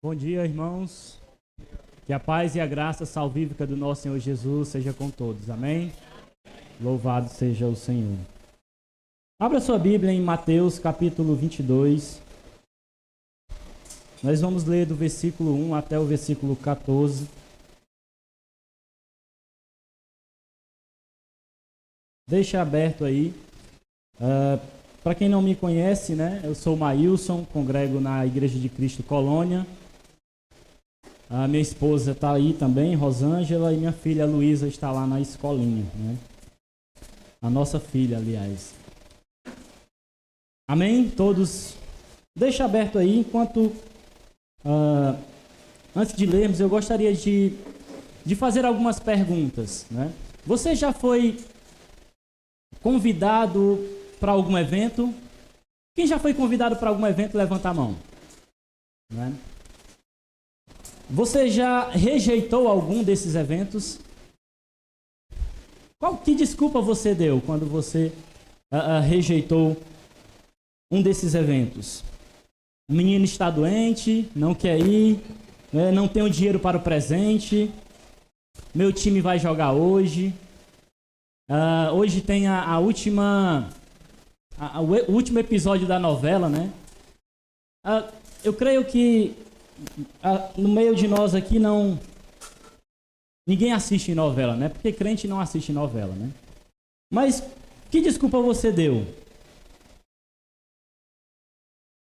Bom dia, irmãos. Que a paz e a graça salvífica do nosso Senhor Jesus seja com todos. Amém? Louvado seja o Senhor. Abra sua Bíblia em Mateus capítulo 22. Nós vamos ler do versículo 1 até o versículo 14. Deixa aberto aí. Para quem não me conhece, né? Eu sou Maílson, congrego na Igreja de Cristo Colônia. A minha esposa está aí também, Rosângela, e minha filha Luísa está lá na escolinha, né? A nossa filha, aliás. Amém? Todos. Deixa aberto aí, enquanto... antes de lermos, eu gostaria de fazer algumas perguntas, né? Você já foi convidado para algum evento? Quem já foi convidado para algum evento, levanta a mão. Né? Você já rejeitou algum desses eventos? Que desculpa você deu quando você rejeitou um desses eventos? O menino está doente, não quer ir, né? Não tem o dinheiro para o presente, meu time vai jogar hoje. Hoje tem o último episódio da novela, né? Eu creio que no meio de nós aqui ninguém assiste novela, né? Porque crente não assiste novela, né? Mas que desculpa você deu?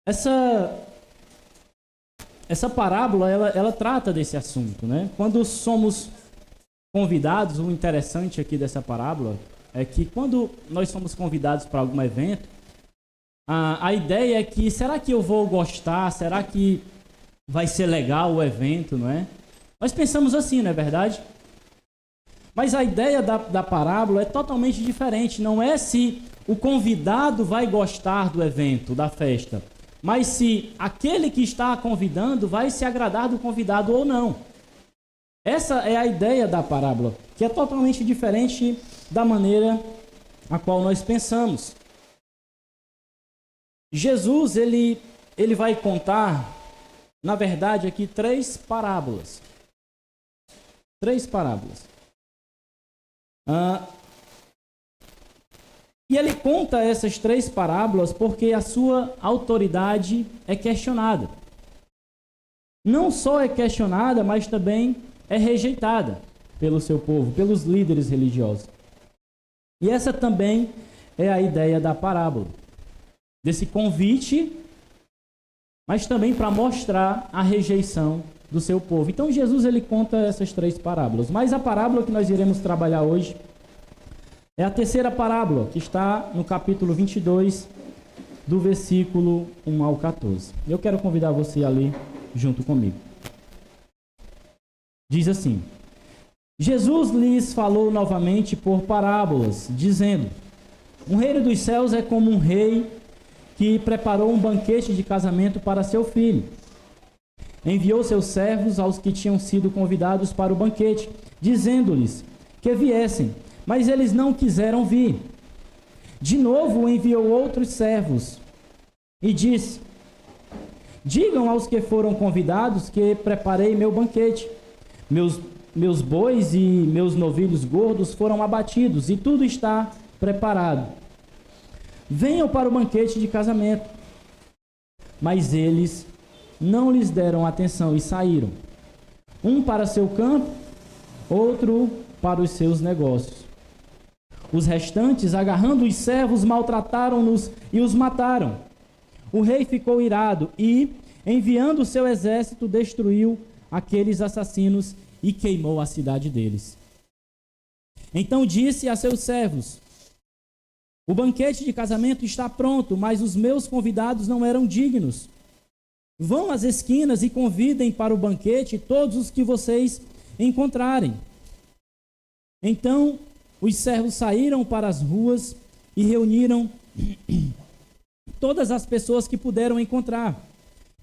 Essa parábola, ela trata desse assunto, né? Quando somos convidados, o interessante aqui dessa parábola é que quando nós somos convidados para algum evento, a ideia é que, será que eu vou gostar? Será que vai ser legal o evento, não é? Nós pensamos assim, não é verdade? Mas a ideia da parábola é totalmente diferente. Não é se o convidado vai gostar do evento, da festa, mas se aquele que está convidando vai se agradar do convidado ou não. Essa é a ideia da parábola, que é totalmente diferente da maneira a qual nós pensamos. Jesus, ele vai contar, na verdade, aqui três parábolas. Três parábolas. E ele conta essas três parábolas porque a sua autoridade é questionada. Não só é questionada, mas também é rejeitada pelo seu povo, pelos líderes religiosos. E essa também é a ideia da parábola. Desse convite, mas também para mostrar a rejeição do seu povo. Então Jesus ele conta essas três parábolas. Mas a parábola que nós iremos trabalhar hoje é a terceira parábola, que está no capítulo 22, do versículo 1 ao 14. Eu quero convidar você a ler junto comigo. Diz assim: Jesus lhes falou novamente por parábolas, dizendo: o reino dos céus é como um rei que preparou um banquete de casamento para seu filho. Enviou seus servos aos que tinham sido convidados para o banquete, dizendo-lhes que viessem, mas eles não quiseram vir. De novo enviou outros servos e disse: digam aos que foram convidados que preparei meu banquete. Meus bois e meus novilhos gordos foram abatidos e tudo está preparado. Venham para o banquete de casamento. Mas eles não lhes deram atenção e saíram. Um para seu campo, outro para os seus negócios. Os restantes, agarrando os servos, maltrataram-nos e os mataram. O rei ficou irado e, enviando o seu exército, destruiu aqueles assassinos e queimou a cidade deles. Então disse a seus servos: o banquete de casamento está pronto, mas os meus convidados não eram dignos. Vão às esquinas e convidem para o banquete todos os que vocês encontrarem. Então os servos saíram para as ruas e reuniram todas as pessoas que puderam encontrar,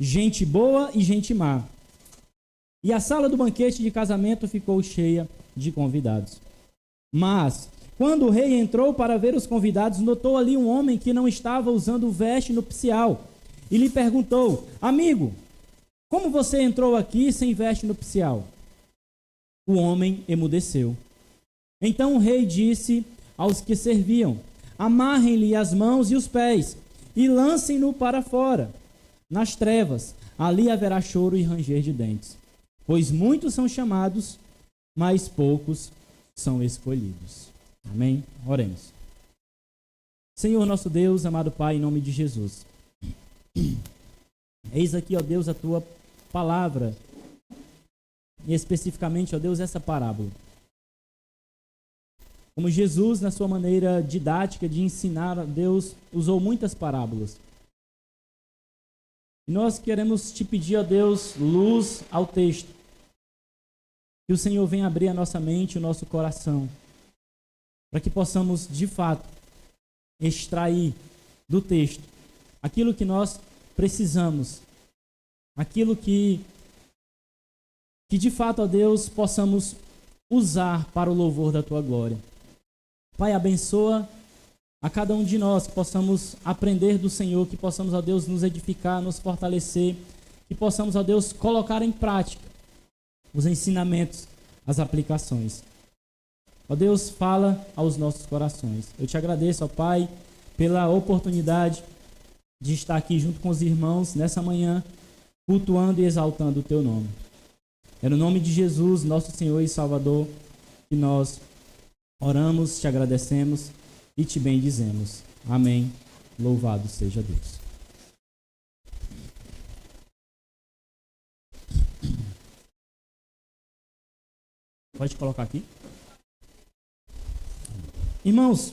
gente boa e gente má. E a sala do banquete de casamento ficou cheia de convidados. Mas quando o rei entrou para ver os convidados, notou ali um homem que não estava usando veste nupcial e lhe perguntou: amigo, Como você entrou aqui sem veste nupcial? O homem emudeceu. Então o rei disse aos que serviam: amarrem-lhe as mãos e os pés e lancem-no para fora, nas trevas. Ali haverá choro e ranger de dentes, pois muitos são chamados, mas poucos são escolhidos. Amém? Oremos. Senhor nosso Deus, amado Pai, em nome de Jesus. Eis aqui, ó Deus, a tua palavra, e especificamente, ó Deus, essa parábola. Como Jesus, na sua maneira didática de ensinar, ó Deus, usou muitas parábolas. E nós queremos te pedir, ó Deus, luz ao texto. Que o Senhor venha abrir a nossa mente, o nosso coração, para que possamos, de fato, extrair do texto aquilo que nós precisamos, aquilo que de fato, ó Deus, possamos usar para o louvor da tua glória. Pai, abençoa a cada um de nós, que possamos aprender do Senhor, que possamos, ó Deus, nos edificar, nos fortalecer, que possamos, ó Deus, colocar em prática os ensinamentos, as aplicações. Ó Deus, fala aos nossos corações. Eu te agradeço, ó Pai, pela oportunidade de estar aqui junto com os irmãos nessa manhã, cultuando e exaltando o teu nome. É no nome de Jesus, nosso Senhor e Salvador, que nós oramos, te agradecemos e te bendizemos. Amém. Louvado seja Deus. Pode colocar aqui. Irmãos,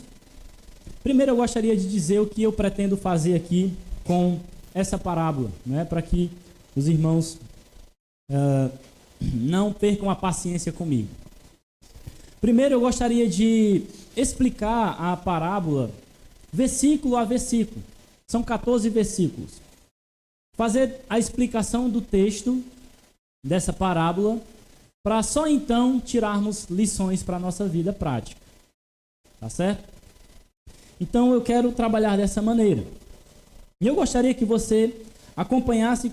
primeiro eu gostaria de dizer o que eu pretendo fazer aqui com essa parábola, né, para que os irmãos não percam a paciência comigo. Primeiro eu gostaria de explicar a parábola versículo a versículo. São 14 versículos. Fazer a explicação do texto dessa parábola para só então tirarmos lições para a nossa vida prática. Tá certo? Então eu quero trabalhar dessa maneira. E eu gostaria que você acompanhasse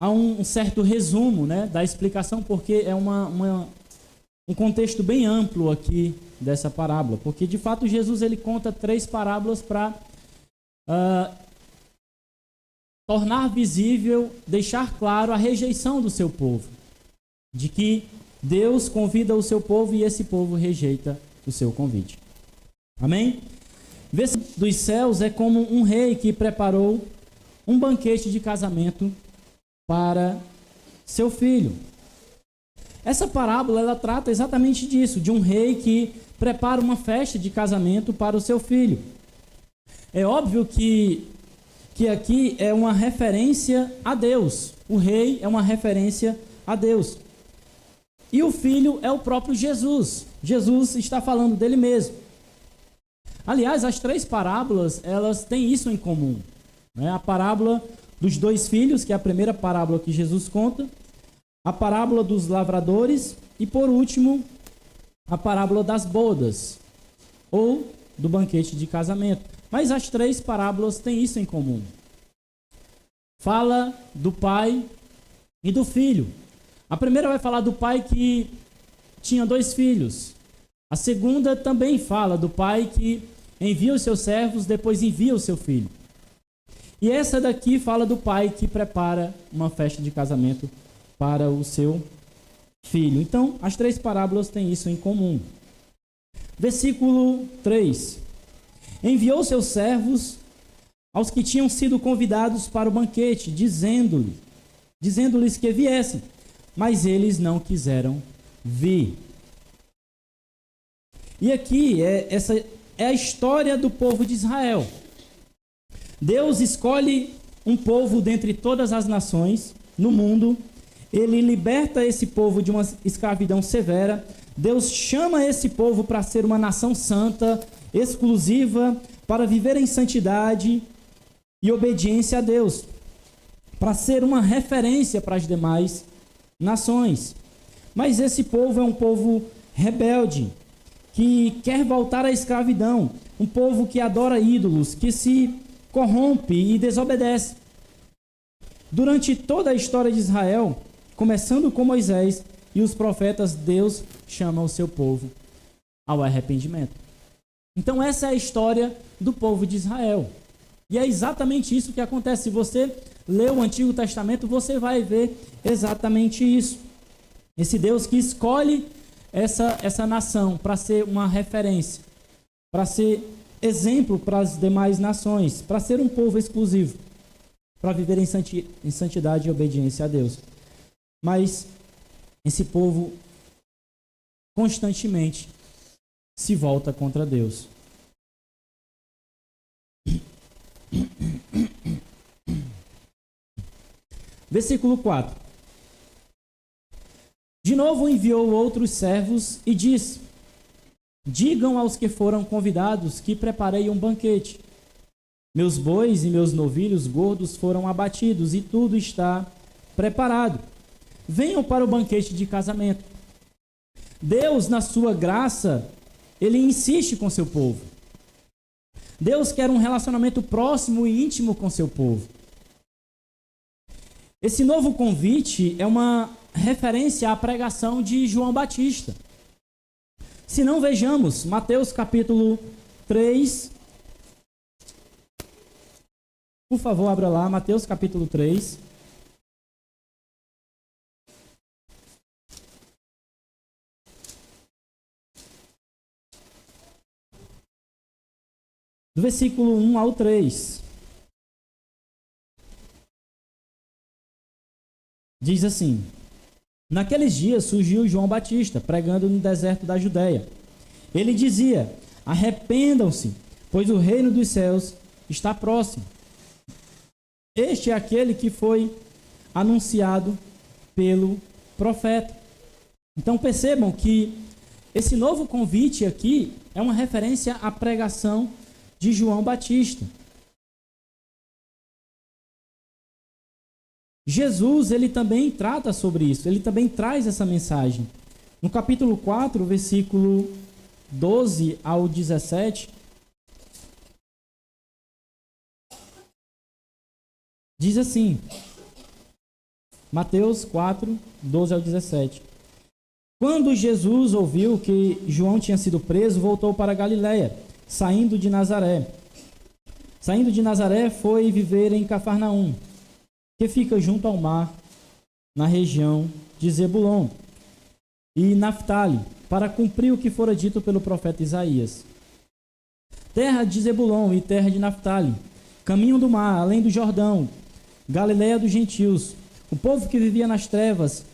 a um certo resumo, né, da explicação, porque é um contexto bem amplo aqui dessa parábola. Porque de fato Jesus ele conta 3 parábolas para tornar visível, deixar claro a rejeição do seu povo. De que Deus convida o seu povo e esse povo rejeita o seu convite. Amém? Versículo dos céus é como um rei que preparou um banquete de casamento para seu filho. Essa parábola ela trata exatamente disso, de um rei que prepara uma festa de casamento para o seu filho. É óbvio que aqui é uma referência a Deus. O rei é uma referência a Deus. E o filho é o próprio Jesus. Jesus está falando dele mesmo. Aliás, as 3 parábolas, elas têm isso em comum. Né? A parábola dos 2 filhos, que é a primeira parábola que Jesus conta. A parábola dos lavradores. E, por último, a parábola das bodas. Ou do banquete de casamento. Mas as 3 parábolas têm isso em comum. Fala do pai e do filho. A primeira vai falar do pai que tinha 2 filhos. A segunda também fala do pai que envia os seus servos, depois envia o seu filho. E essa daqui fala do pai que prepara uma festa de casamento para o seu filho. Então, as 3 parábolas têm isso em comum. Versículo 3. Enviou seus servos aos que tinham sido convidados para o banquete, dizendo-lhes que viessem, mas eles não quiseram vir. E aqui essa é a história do povo de Israel. Deus escolhe um povo dentre todas as nações no mundo. Ele liberta esse povo de uma escravidão severa. Deus chama esse povo para ser uma nação santa, exclusiva, para viver em santidade e obediência a Deus, para ser uma referência para as demais nações. Mas esse povo é um povo rebelde, que quer voltar à escravidão, um povo que adora ídolos, que se corrompe e desobedece. Durante toda a história de Israel, começando com Moisés e os profetas, Deus chama o seu povo ao arrependimento. Então essa é a história do povo de Israel. E é exatamente isso que acontece. Se você ler o Antigo Testamento, você vai ver exatamente isso. Esse Deus que escolhe essa nação para ser uma referência, para ser exemplo para as demais nações, para ser um povo exclusivo, para viver em santidade e obediência a Deus. Mas esse povo constantemente se volta contra Deus. Versículo 4. De novo enviou outros servos e disse: digam aos que foram convidados que preparei um banquete. Meus bois e meus novilhos gordos foram abatidos e tudo está preparado. Venham para o banquete de casamento. Deus, na sua graça, ele insiste com seu povo. Deus quer um relacionamento próximo e íntimo com seu povo. Esse novo convite é uma referência à pregação de João Batista. Se não, vejamos Mateus capítulo 3. Por favor, abra lá, Mateus capítulo 3. Do versículo 1 ao 3. Diz assim: naqueles dias surgiu João Batista, pregando no deserto da Judéia. Ele dizia: arrependam-se, pois o reino dos céus está próximo. Este é aquele que foi anunciado pelo profeta. Então percebam que esse novo convite aqui é uma referência à pregação de João Batista. Jesus, ele também trata sobre isso, ele também traz essa mensagem. No capítulo 4, versículo 12 ao 17, diz assim, Mateus 4, 12 ao 17. Quando Jesus ouviu que João tinha sido preso, voltou para Galiléia, saindo de Nazaré. Saindo de Nazaré, foi viver em Cafarnaum, que fica junto ao mar, na região de Zebulon e Naftali, para cumprir o que fora dito pelo profeta Isaías. Terra de Zebulon e terra de Naftali, caminho do mar, além do Jordão, Galiléia dos gentios. O povo que vivia nas trevas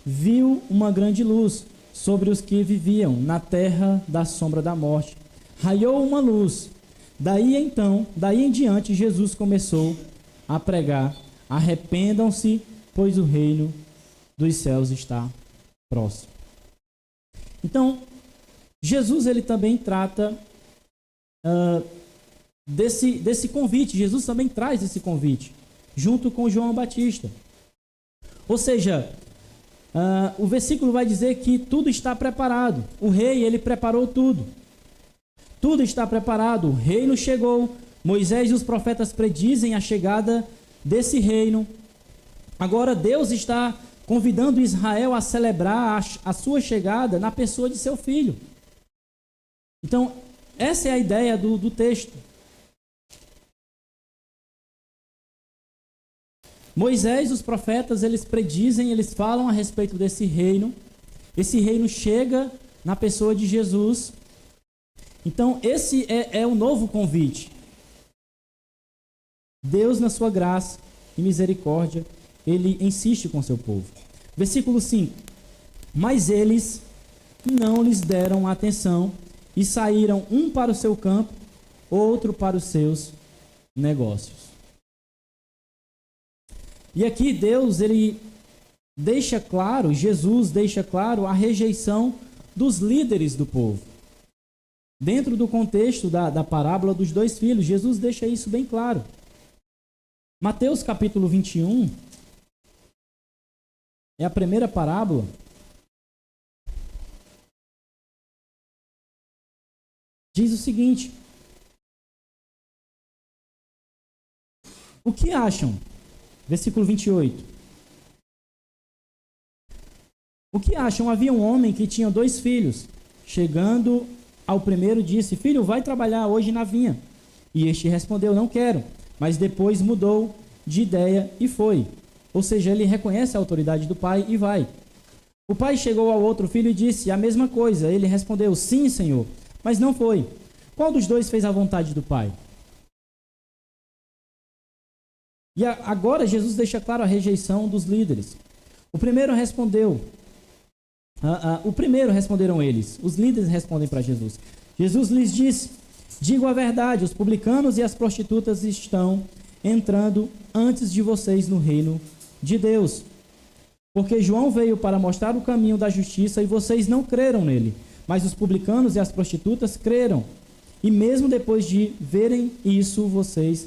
viu uma grande luz sobre os que viviam na terra da sombra da morte. Raiou uma luz. Daí em diante, Jesus começou a pregar: arrependam-se, pois o reino dos céus está próximo. Então, Jesus ele também trata desse convite. Jesus também traz esse convite, junto com João Batista. Ou seja, o versículo vai dizer que tudo está preparado. O rei, ele preparou tudo. Tudo está preparado, o reino chegou. Moisés e os profetas predizem a chegada desse reino. Agora Deus está convidando Israel a celebrar a sua chegada na pessoa de seu filho. Então, essa é a ideia do texto. Moisés e os profetas, eles predizem, eles falam a respeito desse reino. Esse reino chega na pessoa de Jesus. Então, esse é o novo convite. Deus, na sua graça e misericórdia, ele insiste com seu povo. Versículo 5. Mas eles não lhes deram atenção e saíram, um para o seu campo, outro para os seus negócios. E aqui Deus, ele deixa claro, Jesus deixa claro a rejeição dos líderes do povo. Dentro do contexto da parábola dos dois filhos, Jesus deixa isso bem claro. Mateus capítulo 21 é a primeira parábola. Diz o seguinte: o que acham? Versículo 28. O que acham? Havia um homem que tinha 2 filhos. Chegando ao primeiro, disse: Filho, vai trabalhar hoje na vinha. E este respondeu: Não quero. Mas depois mudou de ideia e foi. Ou seja, ele reconhece a autoridade do pai e vai. O pai chegou ao outro filho e disse a mesma coisa. Ele respondeu: Sim, senhor. Mas não foi. Qual dos 2 fez a vontade do pai? E agora Jesus deixa claro a rejeição dos líderes. O primeiro responderam eles. Os líderes respondem para Jesus. Jesus lhes disse: Digo a verdade, os publicanos e as prostitutas estão entrando antes de vocês no reino de Deus. Porque João veio para mostrar o caminho da justiça e vocês não creram nele. Mas os publicanos e as prostitutas creram. E mesmo depois de verem isso, vocês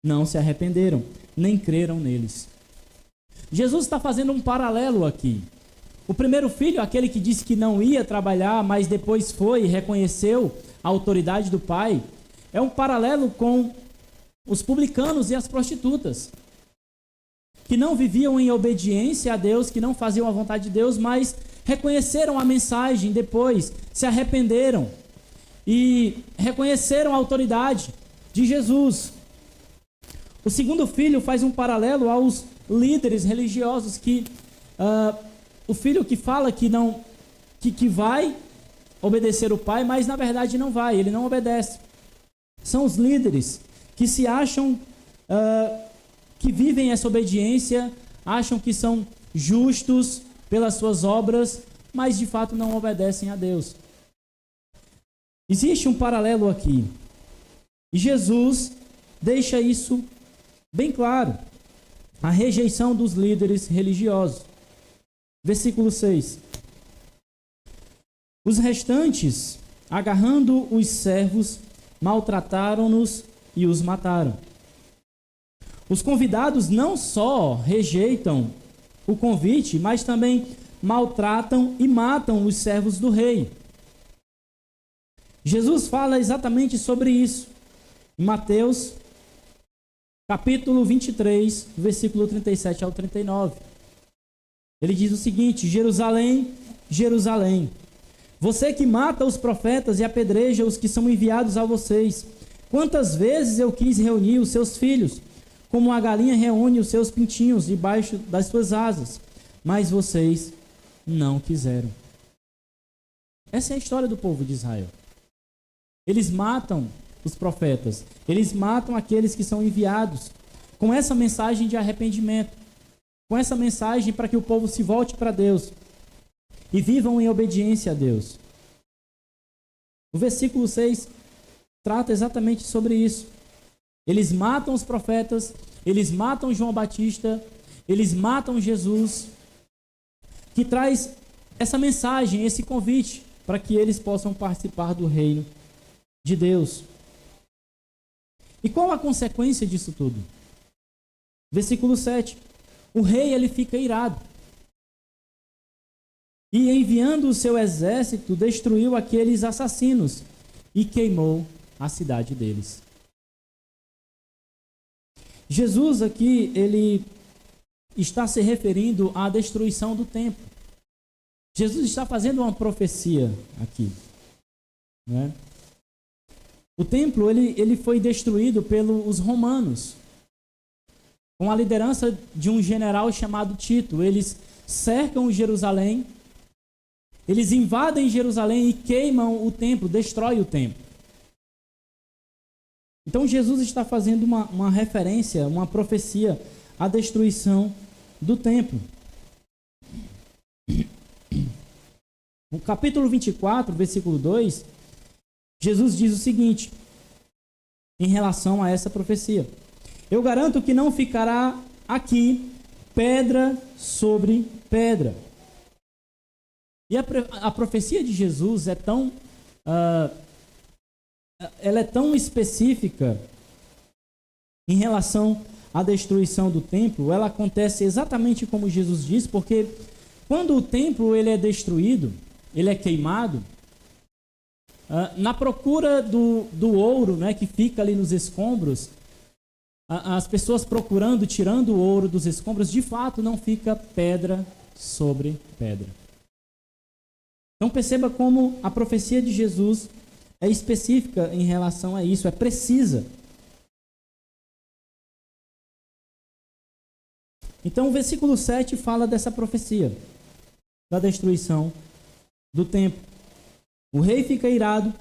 não se arrependeram, nem creram neles. Jesus está fazendo um paralelo aqui. O primeiro filho, aquele que disse que não ia trabalhar, mas depois foi e reconheceu a autoridade do pai, é um paralelo com os publicanos e as prostitutas, que não viviam em obediência a Deus, que não faziam a vontade de Deus, mas reconheceram a mensagem depois, se arrependeram e reconheceram a autoridade de Jesus. O segundo filho faz um paralelo aos líderes religiosos, que o filho que fala que não, que vai obedecer o pai, mas na verdade não vai, ele não obedece. São os líderes que se acham que vivem essa obediência, acham que são justos pelas suas obras, mas de fato não obedecem a Deus. Existe um paralelo aqui. E Jesus deixa isso bem claro. A rejeição dos líderes religiosos. Versículo 6. Os restantes, agarrando os servos, maltrataram-nos e os mataram. Os convidados não só rejeitam o convite, mas também maltratam e matam os servos do rei. Jesus fala exatamente sobre isso. Em Mateus, capítulo 23, versículo 37 ao 39. Ele diz o seguinte: Jerusalém, Jerusalém, você que mata os profetas e apedreja os que são enviados a vocês, quantas vezes eu quis reunir os seus filhos, como a galinha reúne os seus pintinhos debaixo das suas asas, mas vocês não quiseram. Essa é a história do povo de Israel. Eles matam os profetas, eles matam aqueles que são enviados, com essa mensagem de arrependimento, com essa mensagem para que o povo se volte para Deus e vivam em obediência a Deus. O versículo 6 trata exatamente sobre isso. Eles matam os profetas, eles matam João Batista, eles matam Jesus, que traz essa mensagem, esse convite, para que eles possam participar do reino de Deus. E qual a consequência disso tudo? Versículo 7. O rei, ele fica irado. E enviando o seu exército, destruiu aqueles assassinos e queimou a cidade deles. Jesus aqui, ele está se referindo à destruição do templo. Jesus está fazendo uma profecia aqui, né? O templo, ele foi destruído pelos romanos, com a liderança de um general chamado Tito. Eles cercam Jerusalém, eles invadem Jerusalém e queimam o templo, destroem o templo. Então Jesus está fazendo uma referência, uma profecia à destruição do templo. No capítulo 24, versículo 2, Jesus diz o seguinte, em relação a essa profecia: eu garanto que não ficará aqui pedra sobre pedra. E a profecia de Jesus é tão, ela é tão específica em relação à destruição do templo. Ela acontece exatamente como Jesus diz, porque quando o templo ele é destruído, ele é queimado, na procura do ouro, né, que fica ali nos escombros, as pessoas procurando, tirando o ouro dos escombros, de fato não fica pedra sobre pedra. Então perceba como a profecia de Jesus é específica em relação a isso, é precisa. Então o versículo 7 fala dessa profecia, da destruição do templo. O rei fica irado,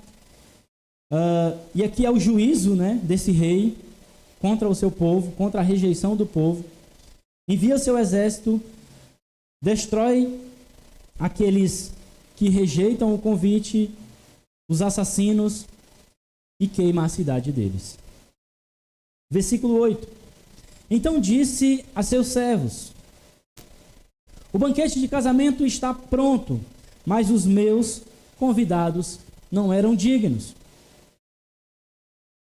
e aqui é o juízo, né, desse rei contra o seu povo, contra a rejeição do povo. Envia seu exército, destrói aqueles que rejeitam o convite, os assassinos, e queima a cidade deles. Versículo 8. Então disse a seus servos: o banquete de casamento está pronto, mas os meus convidados não eram dignos.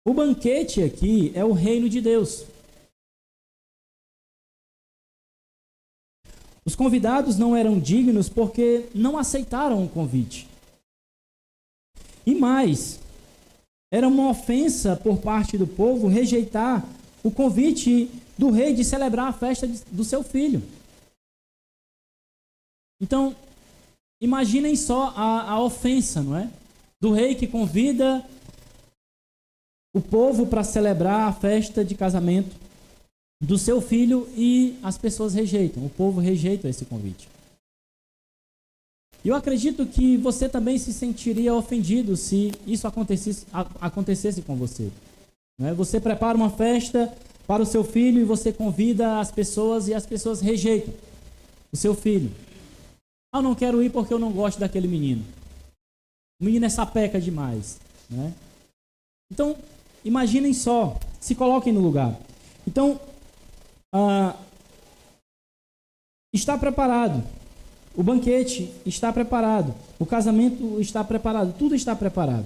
O banquete aqui é o reino de Deus. Os convidados não eram dignos porque não aceitaram o convite. E mais, era uma ofensa por parte do povo rejeitar o convite do rei de celebrar a festa do seu filho. Então, imaginem só a ofensa, não é? Do rei que convida o povo para celebrar a festa de casamento do seu filho e as pessoas rejeitam, o povo rejeita esse convite. Eu acredito que você também se sentiria ofendido se isso acontecesse com você. Não é? Você prepara uma festa para o seu filho e você convida as pessoas e as pessoas rejeitam o seu filho. Eu não quero ir porque eu não gosto daquele menino. O menino é sapeca demais. Né? Então, imaginem só, se coloquem no lugar. Então, está preparado. O banquete está preparado. O casamento está preparado. Tudo está preparado.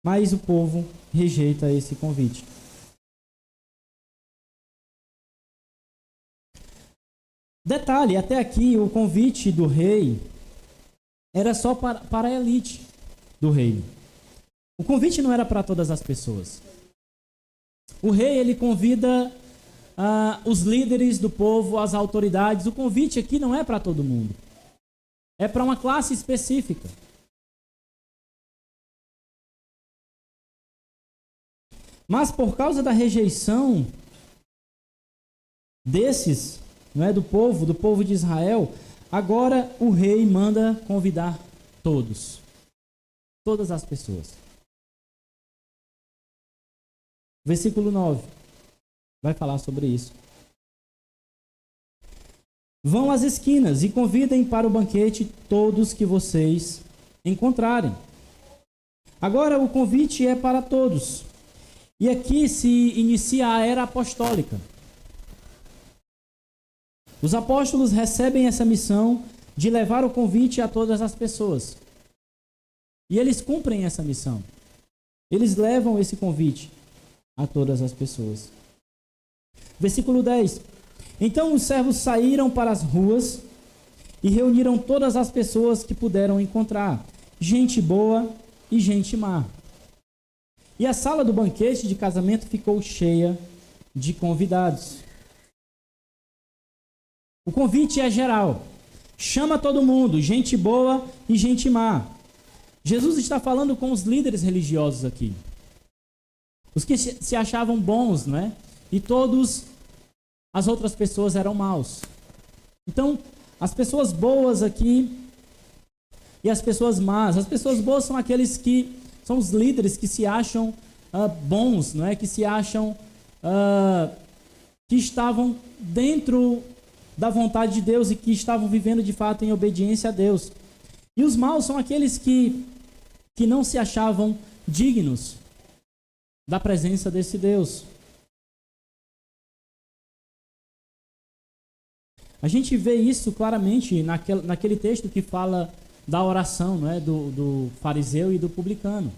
Mas o povo rejeita esse convite. Detalhe, até aqui o convite do rei era só para a elite do reino. O convite não era para todas as pessoas. O rei, ele convida os líderes do povo, as autoridades. O convite aqui não é para todo mundo. É para uma classe específica. Mas por causa da rejeição desses, não é, do povo de Israel, agora o rei manda convidar todos. Todas as pessoas. Versículo 9 vai falar sobre isso. Vão às esquinas e convidem para o banquete todos que vocês encontrarem. Agora o convite é para todos. E aqui se inicia a era apostólica. Os apóstolos recebem essa missão de levar o convite a todas as pessoas. E eles cumprem essa missão. Eles levam esse convite a todas as pessoas. Versículo 10. Então os servos saíram para as ruas e reuniram todas as pessoas que puderam encontrar, gente boa e gente má. E a sala do banquete de casamento ficou cheia de convidados. O convite é geral. Chama todo mundo, gente boa e gente má. Jesus está falando com os líderes religiosos aqui. Os que se achavam bons, não é? E todas as outras pessoas eram maus. Então, as pessoas boas aqui e as pessoas más. As pessoas boas são aqueles que são os líderes que se acham bons, não é? Que se acham que estavam dentro da vontade de Deus e que estavam vivendo de fato em obediência a Deus. E os maus são aqueles que não se achavam dignos da presença desse Deus. A gente vê isso claramente naquele texto que fala da oração, não é? do fariseu e do publicano.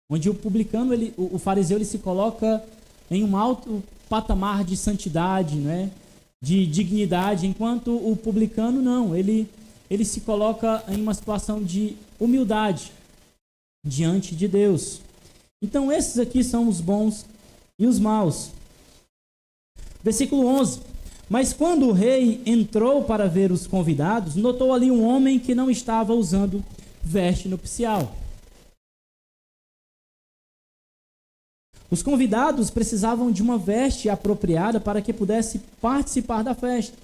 Onde o publicano, o fariseu, ele se coloca em um alto patamar de santidade, não é? De dignidade, enquanto o publicano não. Ele se coloca em uma situação de humildade diante de Deus. Então esses aqui são os bons e os maus. Versículo 11. Mas quando o rei entrou para ver os convidados, notou ali um homem que não estava usando veste nupcial. Os convidados precisavam de uma veste apropriada para que pudesse participar da festa.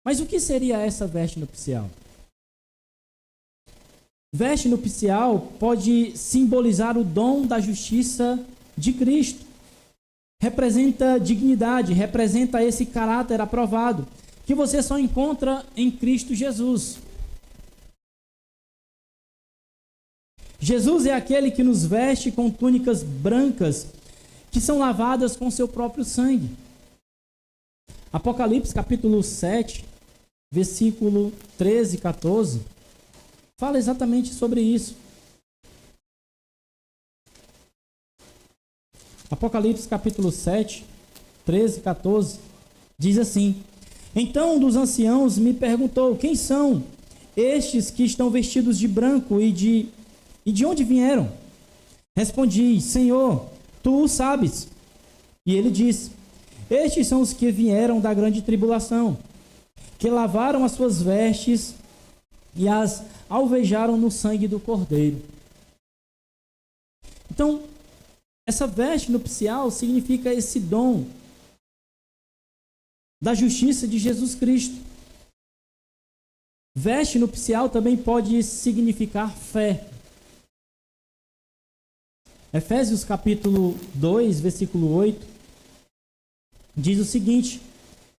Mas o que seria essa veste nupcial? Veste nupcial pode simbolizar o dom da justiça de Cristo. Representa dignidade, representa esse caráter aprovado, que você só encontra em Cristo Jesus. Jesus é aquele que nos veste com túnicas brancas, que são lavadas com seu próprio sangue. Apocalipse capítulo 7, versículo 13 e 14, fala exatamente sobre isso. Apocalipse capítulo 7, 13 e 14, diz assim: Então um dos anciãos me perguntou, quem são estes que estão vestidos de branco e de onde vieram? Respondi, Senhor, tu o sabes. E ele disse, estes são os que vieram da grande tribulação, que lavaram as suas vestes e as alvejaram no sangue do Cordeiro. Então, essa veste nupcial significa esse dom da justiça de Jesus Cristo. Veste nupcial também pode significar fé. Efésios capítulo 2, versículo 8, diz o seguinte: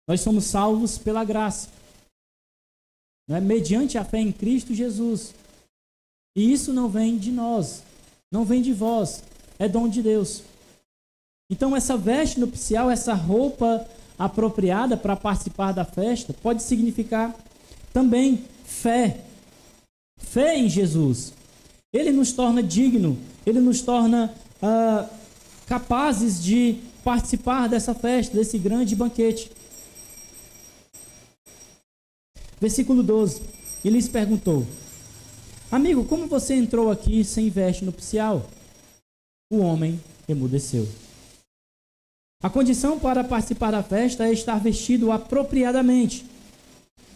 nós somos salvos pela graça, mediante a fé em Cristo Jesus. E isso não vem de nós, não vem de vós, é dom de Deus. Então essa veste nupcial, essa roupa apropriada para participar da festa, pode significar também fé. Fé em Jesus. Ele nos torna digno, ele nos torna capazes de participar dessa festa, desse grande banquete. Versículo 12. Ele lhes perguntou, amigo, como você entrou aqui sem veste nupcial? O homem emudeceu. A condição para participar da festa é estar vestido apropriadamente.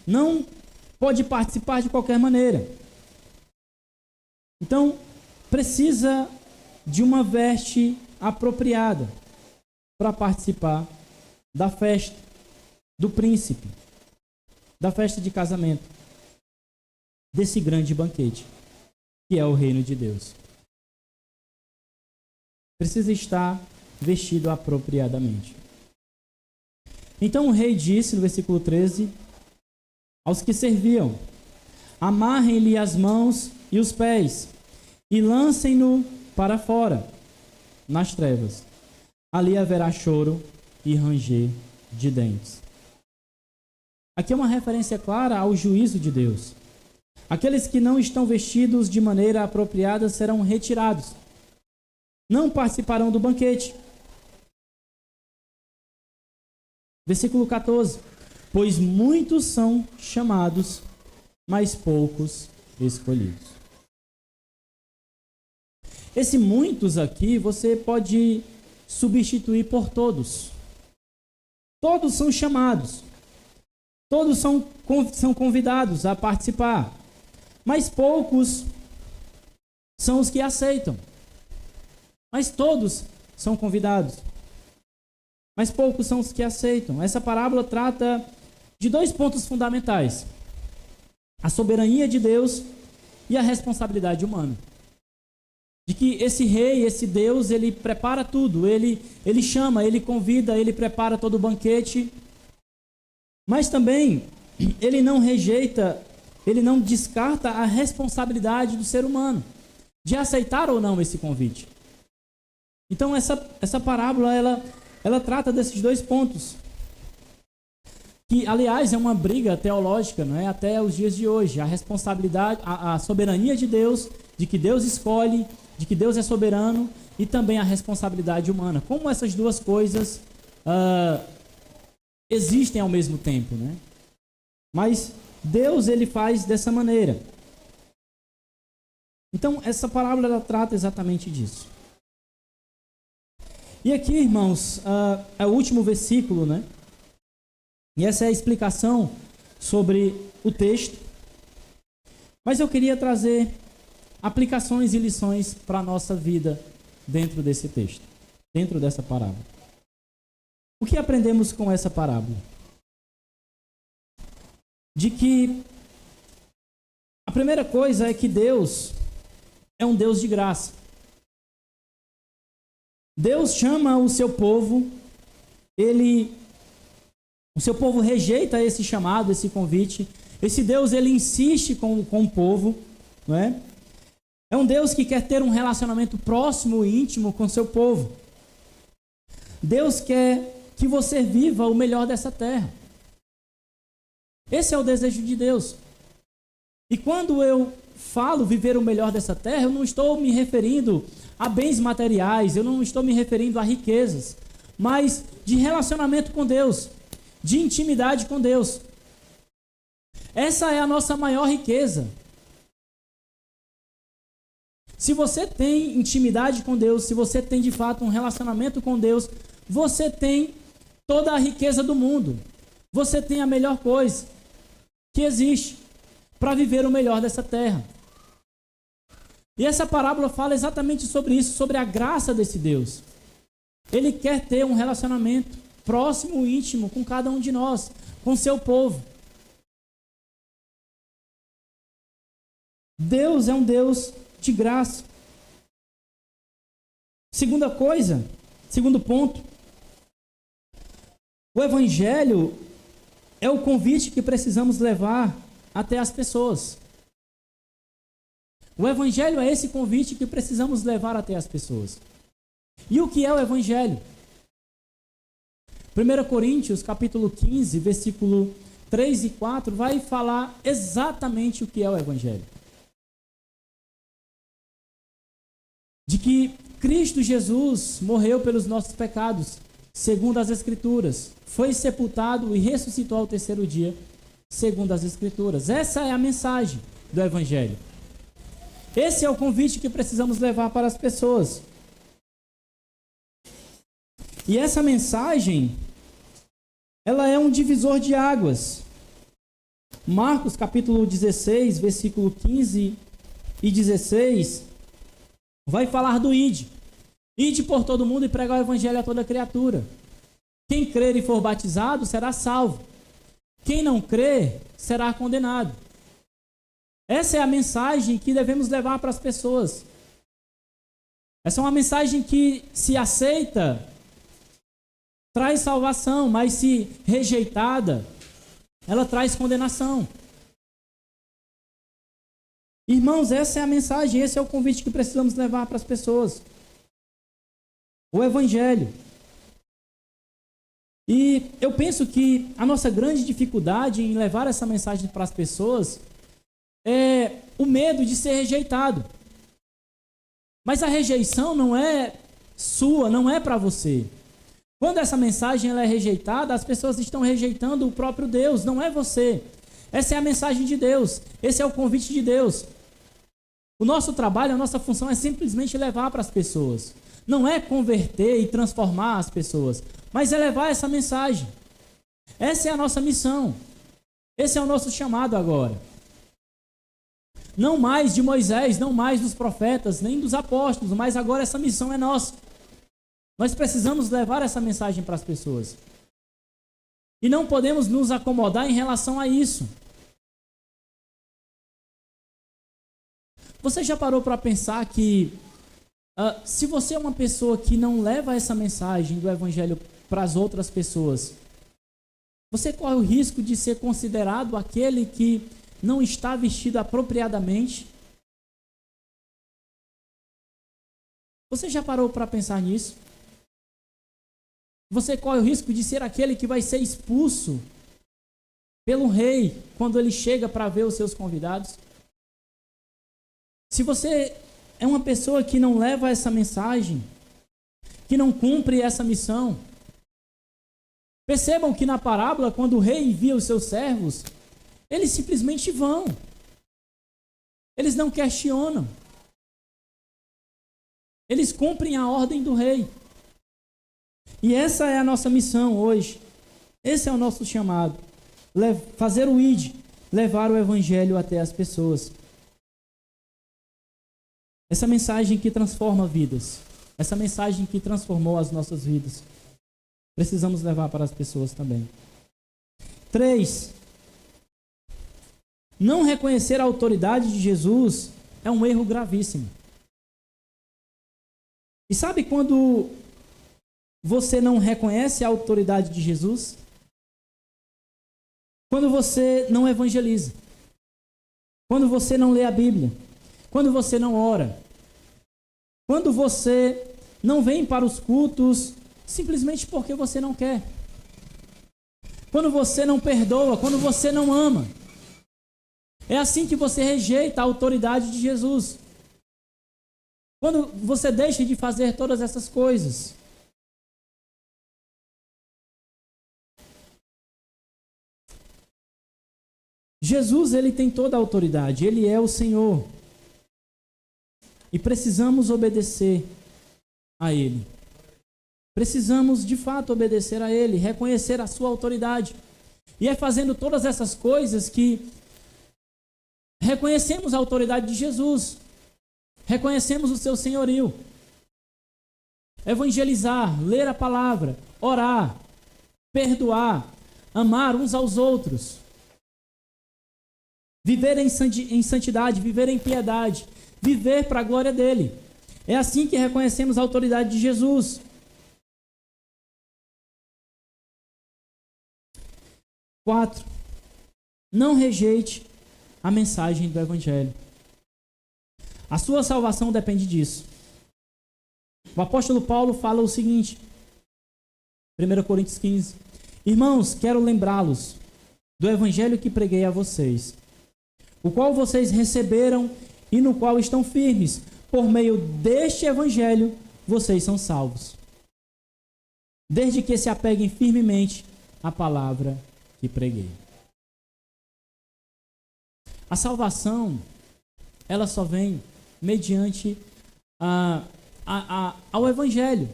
Não pode participar de qualquer maneira. Então, precisa de uma veste apropriada para participar da festa do príncipe, da festa de casamento, desse grande banquete, que é o reino de Deus. Precisa estar vestido apropriadamente. Então o rei disse, no versículo 13, aos que serviam, amarrem-lhe as mãos e os pés, e lancem-no para fora, nas trevas. Ali haverá choro e ranger de dentes. Aqui é uma referência clara ao juízo de Deus. Aqueles que não estão vestidos de maneira apropriada serão retirados. Não participarão do banquete. Versículo 14. Pois muitos são chamados, mas poucos escolhidos. Esse muitos aqui você pode substituir por todos. Todos são chamados. Todos são convidados a participar. Mas poucos são os que aceitam. Mas todos são convidados. Mas poucos são os que aceitam. Essa parábola trata de dois pontos fundamentais: a soberania de Deus e a responsabilidade humana. De que esse rei, esse Deus, ele prepara tudo. Ele chama, ele convida, ele prepara todo o banquete. Mas também ele não rejeita, ele não descarta a responsabilidade do ser humano de aceitar ou não esse convite. Então essa parábola ela trata desses dois pontos, que aliás é uma briga teológica, não é? Até os dias de hoje, a responsabilidade, a soberania de Deus, de que Deus escolhe, de que Deus é soberano, e também a responsabilidade humana. Como essas duas coisas existem ao mesmo tempo, né? Mas Deus ele faz dessa maneira. Então essa parábola ela trata exatamente disso. E aqui, irmãos, é o último versículo, né? E essa é a explicação sobre o texto. Mas eu queria trazer aplicações e lições para a nossa vida dentro desse texto, dentro dessa parábola. O que aprendemos com essa parábola? De que a primeira coisa é que Deus é um Deus de graça. Deus chama o seu povo, o seu povo rejeita esse chamado, esse convite. Esse Deus, ele insiste com o povo, não é? É um Deus que quer ter um relacionamento próximo e íntimo com o seu povo. Deus quer que você viva o melhor dessa terra. Esse é o desejo de Deus. E quando eu falo viver o melhor dessa terra, eu não estou me referindo a bens materiais, eu não estou me referindo a riquezas, mas de relacionamento com Deus, de intimidade com Deus. Essa é a nossa maior riqueza. Se você tem intimidade com Deus, se você tem de fato um relacionamento com Deus, você tem toda a riqueza do mundo. Você tem a melhor coisa que existe para viver o melhor dessa terra. E essa parábola fala exatamente sobre isso, sobre a graça desse Deus. Ele quer ter um relacionamento próximo e íntimo com cada um de nós, com seu povo. Deus é um Deus de graça. Segunda coisa, segundo ponto, o Evangelho é o convite que precisamos levar até as pessoas. O Evangelho é esse convite que precisamos levar até as pessoas. E o que é o Evangelho? 1 Coríntios, capítulo 15, versículo 3 e 4, vai falar exatamente o que é o Evangelho. De que Cristo Jesus morreu pelos nossos pecados, segundo as Escrituras, foi sepultado e ressuscitou ao terceiro dia, segundo as Escrituras. Essa é a mensagem do Evangelho. Esse é o convite que precisamos levar para as pessoas. E essa mensagem, ela é um divisor de águas. Marcos capítulo 16, versículo 15 e 16, vai falar do ide. Ide por todo mundo e pregar o evangelho a toda criatura. Quem crer e for batizado será salvo. Quem não crer será condenado. Essa é a mensagem que devemos levar para as pessoas. Essa é uma mensagem que, se aceita, traz salvação, mas se rejeitada, ela traz condenação. Irmãos, essa é a mensagem, esse é o convite que precisamos levar para as pessoas. O Evangelho. E eu penso que a nossa grande dificuldade em levar essa mensagem para as pessoas é o medo de ser rejeitado. Mas a rejeição não é sua, não é para você. Quando essa mensagem ela é rejeitada, as pessoas estão rejeitando o próprio Deus, não é você. Essa é a mensagem de Deus, esse é o convite de Deus. O nosso trabalho, a nossa função é simplesmente levar para as pessoas. Não é converter e transformar as pessoas, mas é levar essa mensagem. Essa é a nossa missão. Esse é o nosso chamado agora. Não mais de Moisés, não mais dos profetas, nem dos apóstolos, mas agora essa missão é nossa. Nós precisamos levar essa mensagem para as pessoas. E não podemos nos acomodar em relação a isso. Você já parou para pensar que se você é uma pessoa que não leva essa mensagem do Evangelho para as outras pessoas, você corre o risco de ser considerado aquele que não está vestido apropriadamente? Você já parou para pensar nisso? Você corre o risco de ser aquele que vai ser expulso pelo rei quando ele chega para ver os seus convidados? Se você é uma pessoa que não leva essa mensagem, que não cumpre essa missão, percebam que na parábola, quando o rei envia os seus servos, eles simplesmente vão. Eles não questionam. Eles cumprem a ordem do rei. E essa é a nossa missão hoje. Esse é o nosso chamado. Fazer o ID, levar o evangelho até as pessoas. Essa mensagem que transforma vidas. Essa mensagem que transformou as nossas vidas. Precisamos levar para as pessoas também. 3. Não reconhecer a autoridade de Jesus é um erro gravíssimo. E sabe quando você não reconhece a autoridade de Jesus? Quando você não evangeliza. Quando você não lê a Bíblia. Quando você não ora. Quando você não vem para os cultos simplesmente porque você não quer. Quando você não perdoa, quando você não ama. É assim que você rejeita a autoridade de Jesus. Quando você deixa de fazer todas essas coisas. Jesus, ele tem toda a autoridade, ele é o Senhor. E precisamos obedecer a ele. Precisamos, de fato, obedecer a ele, reconhecer a sua autoridade. E é fazendo todas essas coisas que reconhecemos a autoridade de Jesus. Reconhecemos o seu senhorio. Evangelizar, ler a palavra, orar, perdoar, amar uns aos outros. Viver em santidade, viver em piedade, viver para a glória dele. É assim que reconhecemos a autoridade de Jesus. 4. Não rejeite a mensagem do Evangelho. A sua salvação depende disso. O apóstolo Paulo fala o seguinte, 1 Coríntios 15. Irmãos, quero lembrá-los do Evangelho que preguei a vocês, o qual vocês receberam e no qual estão firmes. Por meio deste Evangelho, vocês são salvos. Desde que se apeguem firmemente à palavra que preguei. A salvação, ela só vem mediante ao Evangelho,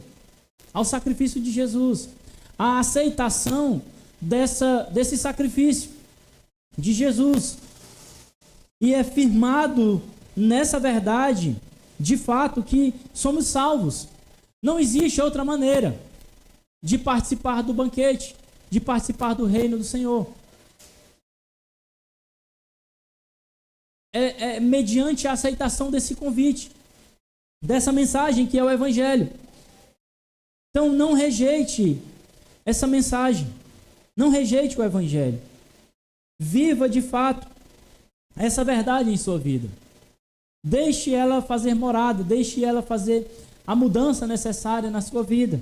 ao sacrifício de Jesus, a aceitação desse sacrifício de Jesus. E é firmado nessa verdade, de fato, que somos salvos. Não existe outra maneira de participar do banquete, de participar do reino do Senhor. É mediante a aceitação desse convite, dessa mensagem que é o Evangelho. Então não rejeite essa mensagem, não rejeite o Evangelho. Viva de fato essa verdade em sua vida. Deixe ela fazer morada, deixe ela fazer a mudança necessária na sua vida.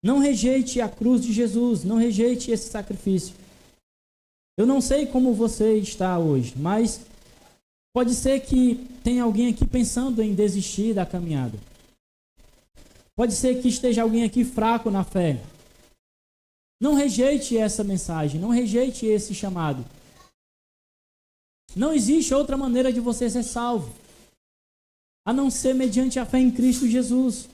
Não rejeite a cruz de Jesus, não rejeite esse sacrifício. Eu não sei como você está hoje, mas pode ser que tenha alguém aqui pensando em desistir da caminhada. Pode ser que esteja alguém aqui fraco na fé. Não rejeite essa mensagem, não rejeite esse chamado. Não existe outra maneira de você ser salvo, a não ser mediante a fé em Cristo Jesus.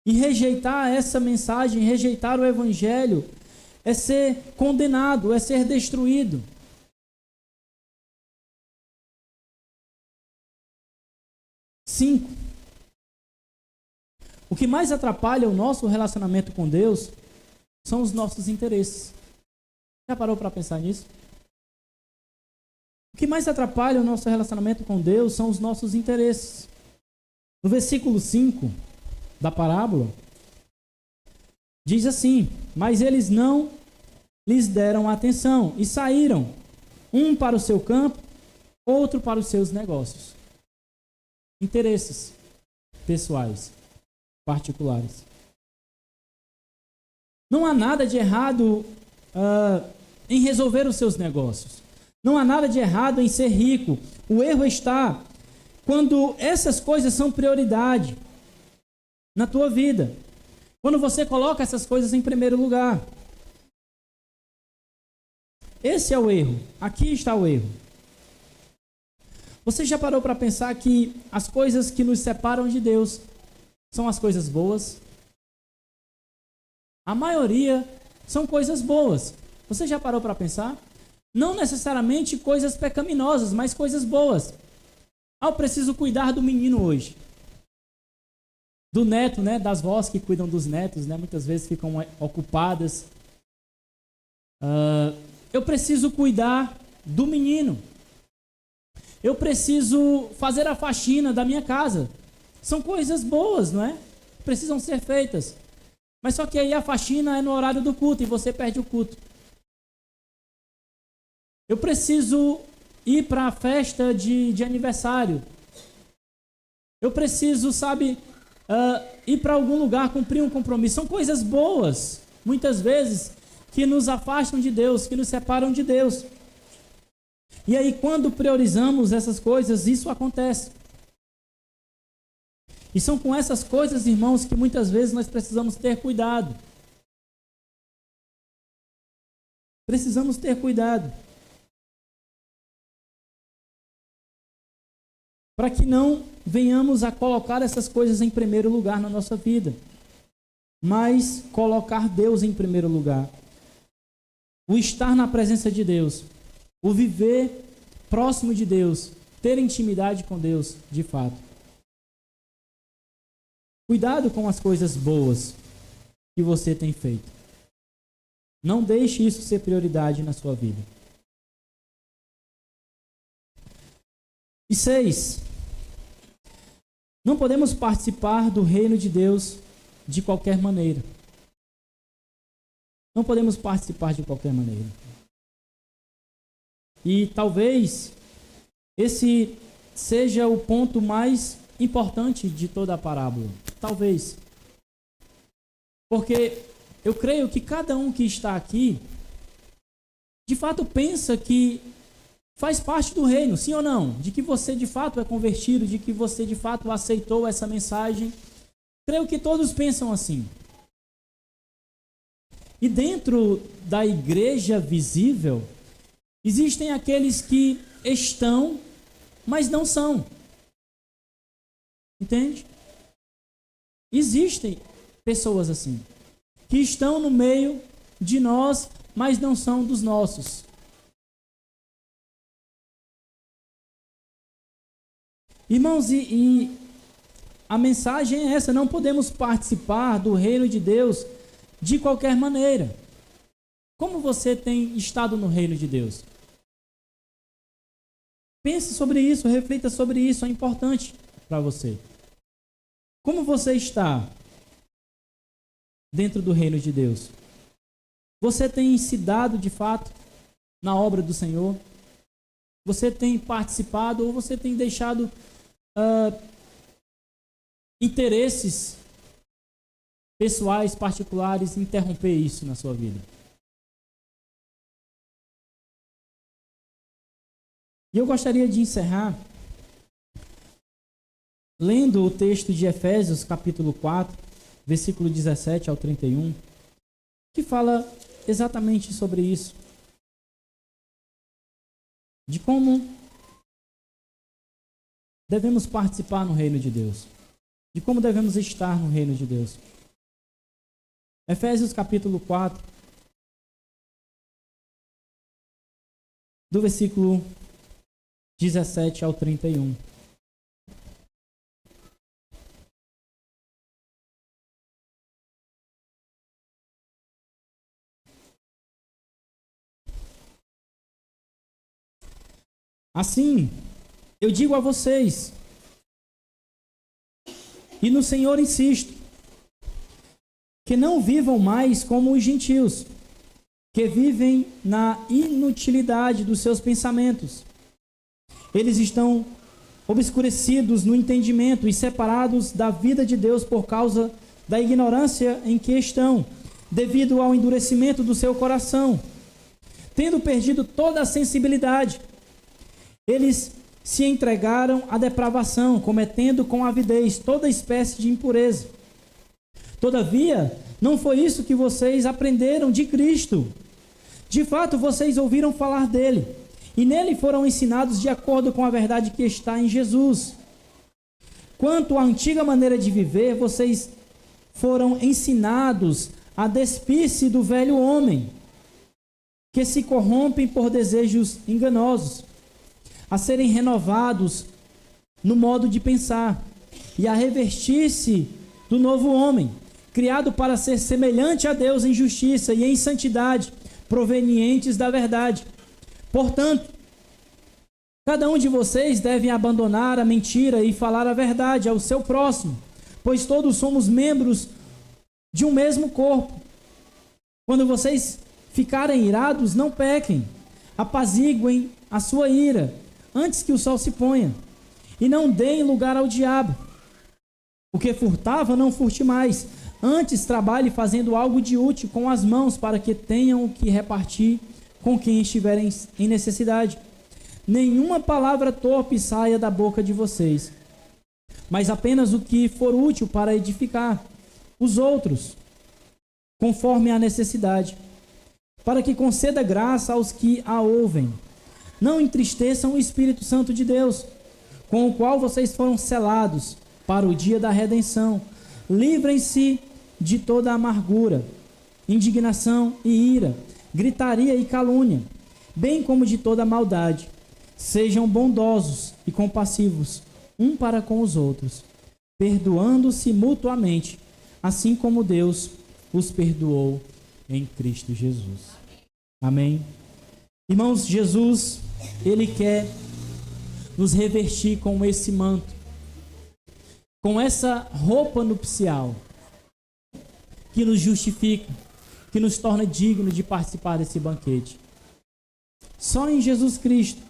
E rejeitar essa mensagem, rejeitar o Evangelho, é ser condenado, é ser destruído. Cinco. O que mais atrapalha o nosso relacionamento com Deus são os nossos interesses. Já parou para pensar nisso? O que mais atrapalha o nosso relacionamento com Deus são os nossos interesses. No versículo 5 da parábola, diz assim: mas eles não lhes deram atenção e saíram, um para o seu campo, outro para os seus negócios. Interesses pessoais, particulares. Não há nada de errado em resolver os seus negócios. Não há nada de errado em ser rico. O erro está quando essas coisas são prioridade na tua vida. Quando você coloca essas coisas em primeiro lugar. Esse é o erro. Aqui está o erro. Você já parou para pensar que as coisas que nos separam de Deus são as coisas boas? A maioria são coisas boas. Você já parou para pensar? Não necessariamente coisas pecaminosas, mas coisas boas. Eu preciso cuidar do menino hoje. Do neto, né? Das vós que cuidam dos netos, né? Muitas vezes ficam ocupadas. Eu preciso cuidar do menino. Eu preciso fazer a faxina da minha casa. São coisas boas, não é? Precisam ser feitas. Mas só que aí a faxina é no horário do culto e você perde o culto. Eu preciso ir para a festa de aniversário. Eu preciso, ir para algum lugar, cumprir um compromisso. São coisas boas, muitas vezes, que nos afastam de Deus, que nos separam de Deus. E aí, quando priorizamos essas coisas, isso acontece. E são com essas coisas, irmãos, que muitas vezes nós precisamos ter cuidado. Precisamos ter cuidado. Para que não venhamos a colocar essas coisas em primeiro lugar na nossa vida, mas colocar Deus em primeiro lugar. O estar na presença de Deus, o viver próximo de Deus, ter intimidade com Deus, de fato. Cuidado com as coisas boas que você tem feito. Não deixe isso ser prioridade na sua vida. E 6. Não podemos participar do reino de Deus de qualquer maneira. Não podemos participar de qualquer maneira. E talvez esse seja o ponto mais importante de toda a parábola. Talvez. Porque eu creio que cada um que está aqui, de fato pensa que faz parte do reino, sim ou não? De que você de fato é convertido, de que você de fato aceitou essa mensagem. Creio que todos pensam assim. E dentro da igreja visível, existem aqueles que estão, mas não são. Entende? Existem pessoas assim, que estão no meio de nós, mas não são dos nossos. Irmãos, e a mensagem é essa: não podemos participar do reino de Deus de qualquer maneira. Como você tem estado no reino de Deus? Pense sobre isso, reflita sobre isso, é importante para você. Como você está dentro do reino de Deus? Você tem se dado de fato na obra do Senhor? Você tem participado ou você tem deixado interesses pessoais, particulares, interromper isso na sua vida? E eu gostaria de encerrar lendo o texto de Efésios, capítulo 4, versículo 17 ao 31, que fala exatamente sobre isso. De como devemos participar no reino de Deus. De como devemos estar no reino de Deus. Efésios capítulo 4, do versículo 17 ao 31. Assim, eu digo a vocês, e no Senhor insisto, que não vivam mais como os gentios, que vivem na inutilidade dos seus pensamentos. Eles estão obscurecidos no entendimento e separados da vida de Deus por causa da ignorância em que estão, devido ao endurecimento do seu coração. Tendo perdido toda a sensibilidade, eles se entregaram à depravação, cometendo com avidez toda espécie de impureza. Todavia, não foi isso que vocês aprenderam de Cristo. De fato, vocês ouviram falar dele e nele foram ensinados de acordo com a verdade que está em Jesus. Quanto à antiga maneira de viver, vocês foram ensinados a despir-se do velho homem, que se corrompem por desejos enganosos, a serem renovados no modo de pensar e a revestir-se do novo homem, criado para ser semelhante a Deus em justiça e em santidade, provenientes da verdade. Portanto, cada um de vocês deve abandonar a mentira e falar a verdade ao seu próximo, pois todos somos membros de um mesmo corpo. Quando vocês ficarem irados, não pequem, apaziguem a sua ira antes que o sol se ponha, e não deem lugar ao diabo. O que furtava, não furte mais. Antes, trabalhe fazendo algo de útil com as mãos, para que tenham o que repartir com quem estiver em necessidade. Nenhuma palavra torpe saia da boca de vocês, mas apenas o que for útil para edificar os outros, conforme a necessidade, para que conceda graça aos que a ouvem. Não entristeçam o Espírito Santo de Deus, com o qual vocês foram selados para o dia da redenção. Livrem-se de toda amargura, indignação e ira, gritaria e calúnia, bem como de toda maldade. Sejam bondosos e compassivos um para com os outros, perdoando-se mutuamente, assim como Deus os perdoou em Cristo Jesus. Amém? Irmãos, Jesus, Ele quer nos revestir com esse manto, com essa roupa nupcial, que nos justifica, que nos torna dignos de participar desse banquete. Só em Jesus Cristo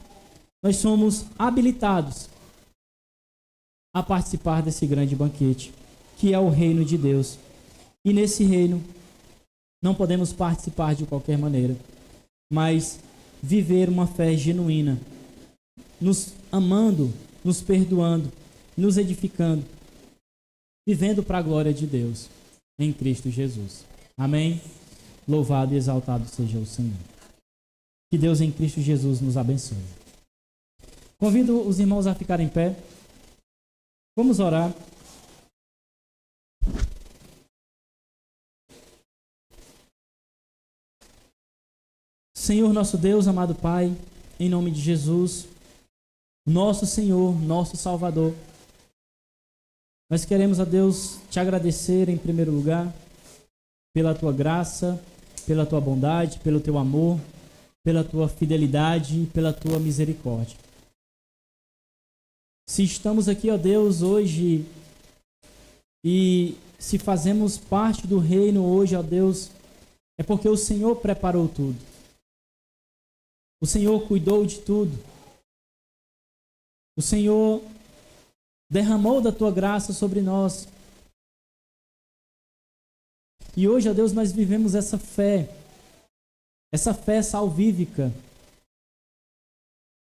nós somos habilitados a participar desse grande banquete, que é o reino de Deus. E nesse reino não podemos participar de qualquer maneira, mas viver uma fé genuína, nos amando, nos perdoando, nos edificando, vivendo para a glória de Deus em Cristo Jesus. Amém? Louvado e exaltado seja o Senhor. Que Deus em Cristo Jesus nos abençoe. Convido os irmãos a ficarem em pé. Vamos orar. Senhor nosso Deus, amado Pai, em nome de Jesus, nosso Senhor, nosso Salvador, nós queremos, a Deus, te agradecer em primeiro lugar pela tua graça, pela tua bondade, pelo teu amor, pela tua fidelidade e pela tua misericórdia. Se estamos aqui, ó Deus, hoje e se fazemos parte do reino hoje, ó Deus, é porque o Senhor preparou tudo. O Senhor cuidou de tudo. O Senhor derramou da tua graça sobre nós. E hoje, ó Deus, nós vivemos essa fé salvífica,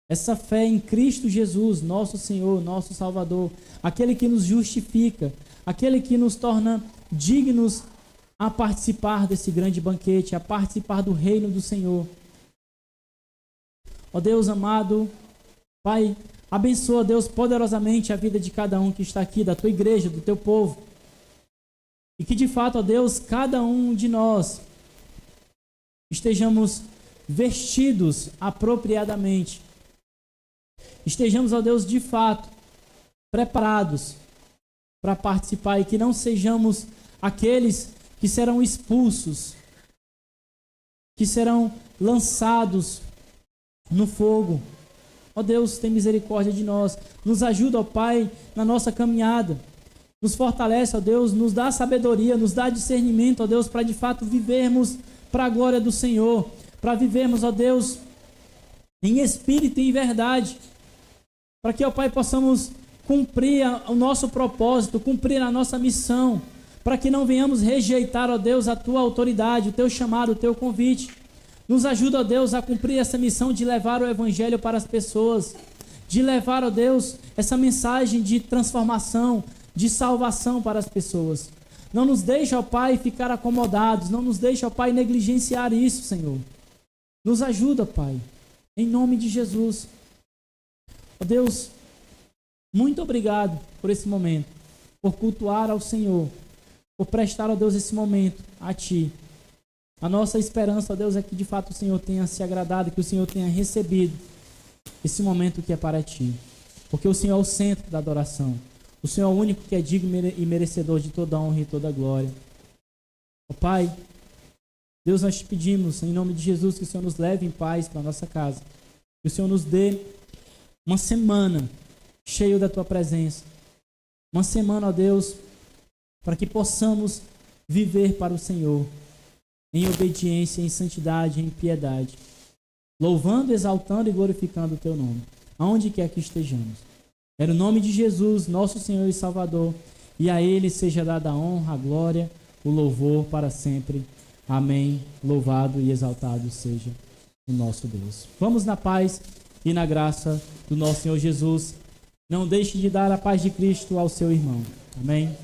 essa fé em Cristo Jesus, nosso Senhor, nosso Salvador, aquele que nos justifica, aquele que nos torna dignos a participar desse grande banquete, a participar do reino do Senhor. Ó Deus amado, Pai, abençoa, Deus, poderosamente a vida de cada um que está aqui, da tua igreja, do teu povo. E que de fato, ó Deus, cada um de nós estejamos vestidos apropriadamente. Estejamos, ó Deus, de fato, preparados para participar e que não sejamos aqueles que serão expulsos, que serão lançados no fogo. Ó Deus, tem misericórdia de nós. Nos ajuda, ó Pai, na nossa caminhada. Nos fortalece, ó Deus, nos dá sabedoria, nos dá discernimento, ó Deus, para de fato vivermos para a glória do Senhor, para vivermos, ó Deus, em espírito e em verdade, para que, ó Pai, possamos cumprir o nosso propósito, cumprir a nossa missão, para que não venhamos rejeitar, ó Deus, a tua autoridade, o teu chamado, o teu convite. Nos ajuda, ó Deus, a cumprir essa missão de levar o evangelho para as pessoas, de levar, ó Deus, essa mensagem de transformação, de salvação para as pessoas. Não nos deixa, ó Pai, ficar acomodados, não nos deixa, ó Pai, negligenciar isso, Senhor. Nos ajuda, Pai, Em nome de Jesus. Ó Deus, muito obrigado por esse momento, por cultuar ao Senhor, por prestar, ó Deus, esse momento a Ti. A nossa esperança, ó Deus, é que de fato o Senhor tenha se agradado, que o Senhor tenha recebido esse momento que é para Ti. Porque o Senhor é o centro da adoração. O Senhor é o único que é digno e merecedor de toda honra e toda glória. Ó Pai, Deus, nós te pedimos, em nome de Jesus, que o Senhor nos leve em paz para a nossa casa. Que o Senhor nos dê uma semana cheia da Tua presença. Uma semana, ó Deus, para que possamos viver para o Senhor, em obediência, em santidade, em piedade, louvando, exaltando e glorificando o Teu nome, aonde quer que estejamos. É no nome de Jesus, nosso Senhor e Salvador, e a Ele seja dada a honra, a glória, o louvor para sempre. Amém. Louvado e exaltado seja o nosso Deus. Vamos na paz e na graça do nosso Senhor Jesus. Não deixe de dar a paz de Cristo ao seu irmão. Amém.